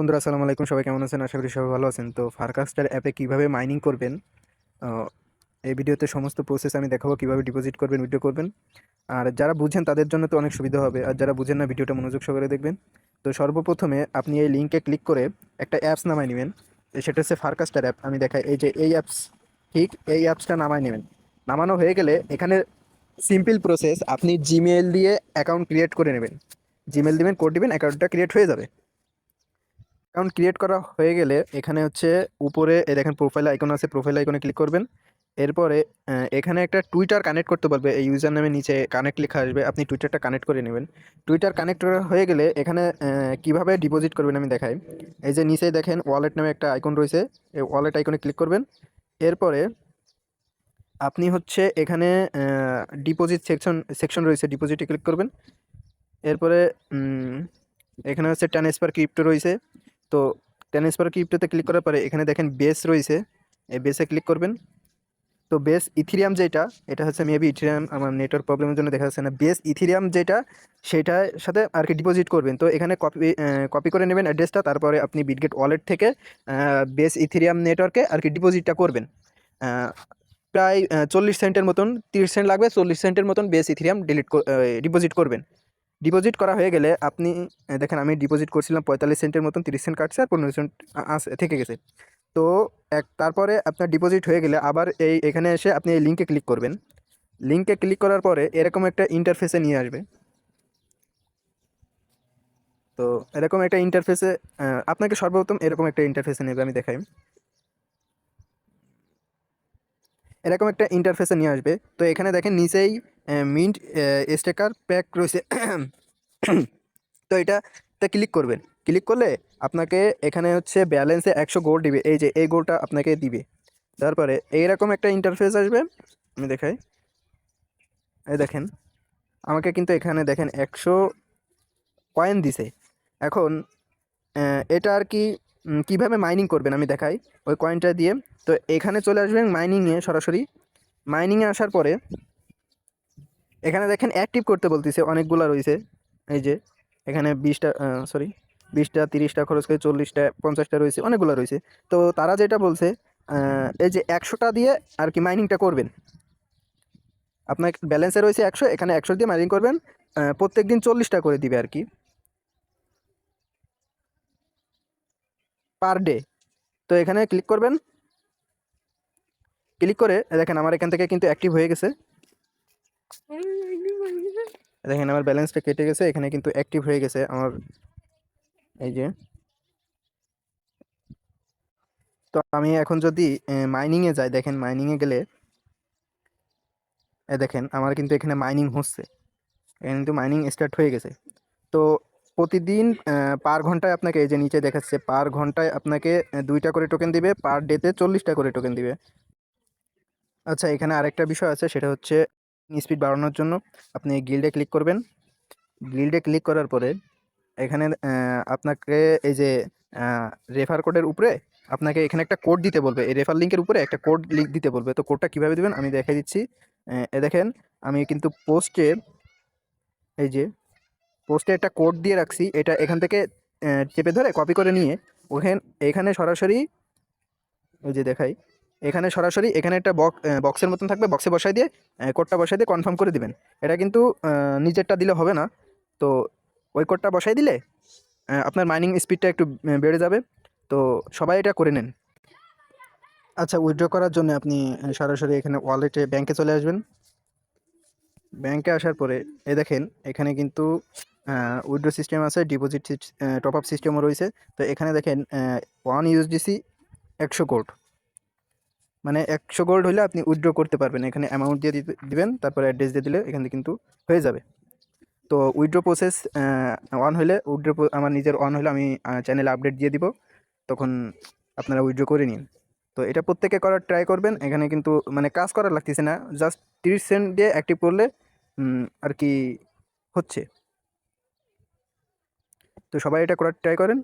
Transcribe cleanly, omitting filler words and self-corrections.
বন্ধুরা, আসসালামু আলাইকুম। সবাই কেমন আছেন? আশা করি সবাই ভালো আছেন। তো ফারকাস্টার অ্যাপে কিভাবে মাইনিং করবেন, আহ, এই ভিডিওতে সমস্ত প্রসেস আমি দেখাবো। কিভাবে ডিপোজিট করবেন, উইথড্র করবেন। আর যারা বুঝেন তাদের জন্য তো অনেক সুবিধা হবে, আর যারা বুঝেন না ভিডিওটা মনোযোগ সহকারে দেখবেন। তো সর্বপ্রথমে আপনি এই লিঙ্কে ক্লিক করে একটা অ্যাপস নামায় নেবেন। সেটা হচ্ছে ফারকাস্টার অ্যাপ। আমি দেখাই, এই যে এই অ্যাপস, ঠিক এই অ্যাপসটা নামায় নেবেন। নামানো হয়ে গেলে এখানে সিম্পল প্রসেস, আপনি জিমেল দিয়ে অ্যাকাউন্ট ক্রিয়েট করে নেবেন। জিমেল দিবেন, কোড দিবেন, অ্যাকাউন্টটা ক্রিয়েট হয়ে যাবে। অ্যাকাউন্ট ক্রিয়েট করা হয়ে গেলে এখানে হচ্ছে উপরে দেখেন প্রোফাইল আইকন আছে, প্রোফাইল আইকনে ক্লিক করবেন। এরপরে এখানে একটা টুইটার কানেক্ট করতে পারবে, এই ইউজার নামে নিচে কানেক্ট লেখা আসবে, আপনি টুইটারটা কানেক্ট করে নেবেন। টুইটার কানেক্ট করা হয়ে গেলে এখানে কিভাবে ডিপোজিট করবেন আমি দেখাই। এই যে নিচে দেখেন ওয়ালেট নামে একটা আইকন রয়েছে, এই ওয়ালেট আইকনে ক্লিক করবেন। এরপরে আপনি হচ্ছে এখানে ডিপোজিট সেকশন সেকশন রয়েছে, ডিপোজিটে ক্লিক করবেন। এরপরে এখানে হচ্ছে ট্রান্সফার ক্রিপ্টো রয়েছে। তো ট্রান্সফার ক্রিপ্টোতে ক্লিক করার পরে এখানে দেখেন বেস রয়েছে, এই বেসে ক্লিক করবেন। তো বেস ইথিরিয়াম যেটা, এটা হচ্ছে মেবি ইথিরিয়াম, আমার নেটওয়ার্ক প্রবলেমের জন্য দেখা যাচ্ছে না। বেস ইথিরিয়াম যেটা, সেটার সাথে আর কি ডিপোজিট করবেন। তো এখানে কপি করে নেবেন অ্যাড্রেসটা, তারপরে আপনি বিটগেট ওয়ালেট থেকে বেস ইথিরিয়াম নেটওয়ার্কে আর কি ডিপোজিটটা করবেন। আহ, প্রায় 40 সেন্টের মতন, 30 সেন্ট লাগবে, 40 সেন্টের মতন বেস ইথিরিয়াম ডিপোজিট করবেন। ডিপোজিট করা হয়ে গেলে আপনি দেখেন আমি ডিপোজিট করছিলাম 45 সেন্টের মতন, 30 সেন্ট কাটছে আর 15 সেন্ট থেকে গেছে। তো তারপরে আপনার ডিপোজিট হয়ে গেলে আবার এখানে এসে আপনি এই লিঙ্কে ক্লিক করবেন। লিঙ্কে ক্লিক করার পরে এরকম একটা ইন্টারফেসে নিয়ে আসবে। তো এরকম একটা ইন্টারফেসে আপনাকে সর্বপ্রথম এরকম একটা ইন্টারফেসে নেবে, আমি দেখাই। এরকম একটা ইন্টারফেসে নিয়ে আসবে। তো এখানে দেখেন নিচেই মিন্ট স্টেকার প্যাক রয়েছে। তো এটাতে ক্লিক করবেন। ক্লিক করলে আপনাকে এখানে হচ্ছে ব্যালেন্সে 100 গোল্ড দিবে, এই যে এই গোল্ডটা আপনাকে দিবে। তারপরে এইরকম একটা ইন্টারফেস আসবে, আমি দেখাই। এই দেখেন আমাকে কিন্তু এখানে দেখেন 100 কয়েন দিছে। এখন এটা আর কি কীভাবে মাইনিং করবেন আমি দেখাই ওই কয়েনটা দিয়ে। তো এখানে চলে আসবেন মাইনিংয়ে, সরাসরি মাইনিংয়ে আসার পরে এখানে দেখেন অ্যাক্টিভ করতে বলতেছে, অনেকগুলো রয়েছে। এই যে এখানে 20টা, সরি 20টা, 30টা খরচ করে 40টা, 50টা রয়েছে, অনেকগুলো রয়েছে। তো তারা যেটা বলছে, এই যে 100টা দিয়ে আর কি মাইনিংটা করবেন। আপনার ব্যালেন্সে রয়েছে 100, এখানে 100 দিয়ে মাইনিং করবেন। প্রত্যেক দিন 40টা করে দিবে আর কি, পার ডে। তো এখানে ক্লিক করবেন। ক্লিক করে দেখেন আমার এখান থেকে কিন্তু অ্যাক্টিভ হয়ে গেছে। দেখেন আমার ব্যালেন্সটা কেটে গেছে, এখানে কিন্তু অ্যাক্টিভ হয়ে গেছে আমার, এই যে। তো আমি এখন যদি মাইনিংয়ে যাই, দেখেন মাইনিংয়ে গেলে দেখেন আমার কিন্তু এখানে মাইনিং হচ্ছে, এখানে কিন্তু মাইনিং স্টার্ট হয়ে গেছে। তো প্রতিদিন পার ঘন্টায় আপনাকে, এই যে নিচে দেখাচ্ছে, পার ঘন্টায় আপনাকে 2টা করে টোকেন দিবে, পার ডেতে 40টা করে টোকেন দিবে। আচ্ছা, এখানে আরেকটা বিষয় আছে, সেটা হচ্ছে স্পিড বাড়ানোর জন্য আপনি গিল্ডে ক্লিক করবেন। গিল্ডে ক্লিক করার পরে এখানে আপনাকে এই যে রেফার কোডের উপরে আপনাকে এখানে একটা কোড দিতে বলবে, এই রেফার লিঙ্কের উপরে একটা কোড লিঙ্ক দিতে বলবে। তো কোডটা কীভাবে দেবেন আমি দেখাই দিচ্ছি। দেখেন আমি কিন্তু পোস্টে, এই যে পোস্টে একটা কোড দিয়ে রাখছি, এটা এখান থেকে চেপে ধরে কপি করে নিয়ে এখানে সরাসরি, ওই যে দেখাই, এখানে সরাসরি এখানে একটা বক্সের মতন থাকবে, বক্সে বসাই দিয়ে কোডটা বসাই দিয়ে কনফার্ম করে দিবেন। এটা কিন্তু নিজেরটা দিলে হবে না। তো ওই কোডটা বসাই দিলে আপনার মাইনিং স্পিডটা একটু বেড়ে যাবে। তো সবাই এটা করে নেন। আচ্ছা, উইথড্র করার জন্য আপনি সরাসরি এখানে ওয়ালেটে ব্যাংকে চলে আসবেন। ব্যাংকে আসার পরে দেখেন এখানে কিন্তু উইথড্র সিস্টেম আছে, ডিপোজিট টপ আপ সিস্টেমও রয়েছে। তো এখানে দেখেন 1 USDC 100 গোল্ড, মানে 100 গোল্ড হলে আপনি উইথড্র করতে পারবেন। এখানে অ্যামাউন্ট দিয়ে দিবেন, তারপরে অ্যাড্রেস দিয়ে দিলে এখানে কিন্তু হয়ে যাবে। তো উইথড্র প্রসেস অন হলে, আমার নিজের অন হলে আমি চ্যানেলে আপডেট দিয়ে দিব, তখন আপনারা উইথড্র করে নিন। তো এটা প্রত্যেকে করার ট্রাই করবেন। এখানে কিন্তু মানে কাজ করার লাগতেছে না, জাস্ট 30 সেন্ট দিয়ে অ্যাক্টিভ করলে আর কি হচ্ছে। তো সবাই এটা করার ট্রাই করেন।